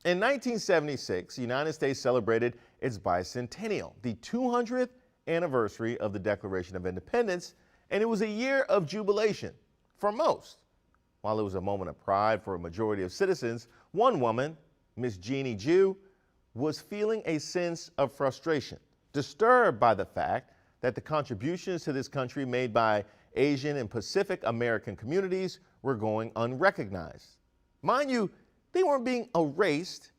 In 1976, the United States celebrated its bicentennial, the 200th anniversary of the Declaration of Independence, and it was a year of jubilation for most. While it was a moment of pride for a majority of citizens, one woman, Miss Jeannie Jew, was feeling a sense of frustration, disturbed by the fact that the contributions to this country made by Asian and Pacific American communities were going unrecognized. Mind you, they weren't being erased,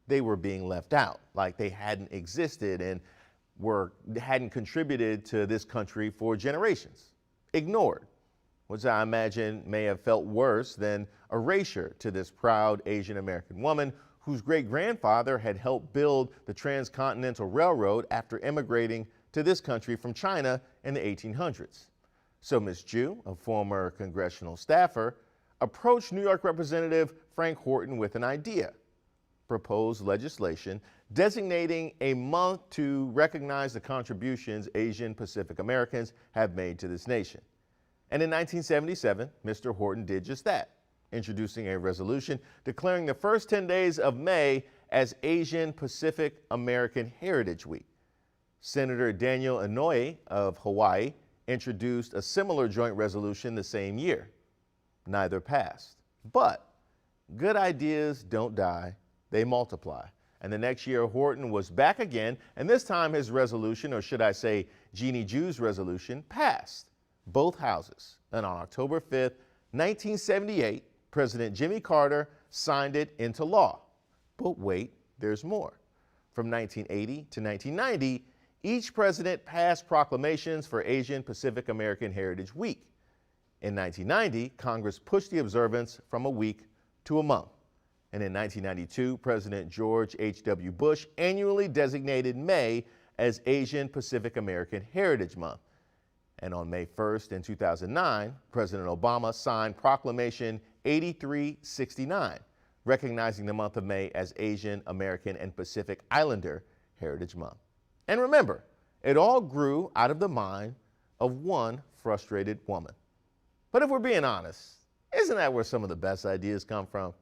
they were being left out, like they hadn't existed and hadn't contributed to this country for generations. Ignored, which I imagine may have felt worse than erasure to this proud Asian American woman whose great-grandfather had helped build the Transcontinental Railroad after immigrating to this country from China in the 1800s. So Ms. Jew, a former congressional staffer, approached New York Representative Frank Horton with an idea: proposed legislation designating a month to recognize the contributions Asian Pacific Americans have made to this nation. And in 1977, Mr. Horton did just that, introducing a resolution declaring the first 10 days of May as Asian Pacific American Heritage Week. Senator Daniel Inouye of Hawaii introduced a similar joint resolution the same year. Neither passed. But good ideas don't die, they multiply. And the next year, Horton was back again, and this time his resolution, or should I say Jeannie Jew's resolution, passed both houses. And on October 5th, 1978, President Jimmy Carter signed it into law. But wait, there's more. From 1980 to 1990, each president passed proclamations for Asian Pacific American Heritage Week. In 1990, Congress pushed the observance from a week to a month. And in 1992, President George H.W. Bush annually designated May as Asian Pacific American Heritage Month. And on May 1st in 2009, President Obama signed Proclamation 8369, recognizing the month of May as Asian American and Pacific Islander Heritage Month. And remember, it all grew out of the mind of one frustrated woman. But if we're being honest, isn't that where some of the best ideas come from?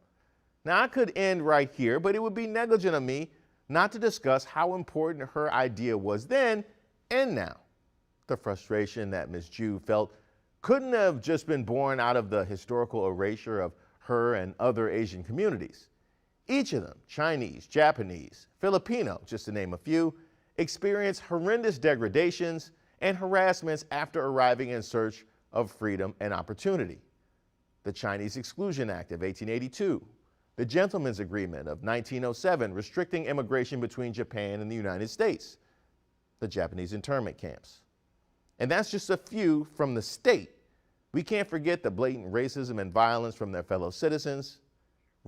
Now, I could end right here, but it would be negligent of me not to discuss how important her idea was then and now. The frustration that Ms. Jew felt couldn't have just been born out of the historical erasure of her and other Asian communities. Each of them, Chinese, Japanese, Filipino, just to name a few, experienced horrendous degradations and harassments after arriving in search of freedom and opportunity. The Chinese Exclusion Act of 1882, the Gentlemen's Agreement of 1907 restricting immigration between Japan and the United States, the Japanese internment camps. And that's just a few from the state. We can't forget the blatant racism and violence from their fellow citizens,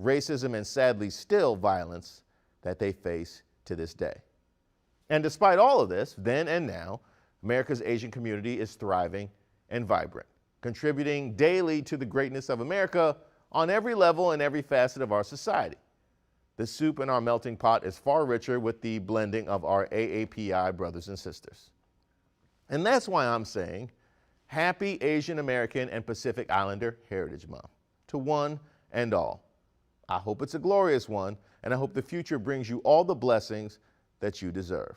racism and sadly still violence that they face to this day. And despite all of this, then and now, America's Asian community is thriving and vibrant, contributing daily to the greatness of America on every level and every facet of our society. The soup in our melting pot is far richer with the blending of our AAPI brothers and sisters. And that's why I'm saying, Happy Asian American and Pacific Islander Heritage Month to one and all. I hope it's a glorious one, and I hope the future brings you all the blessings that you deserve.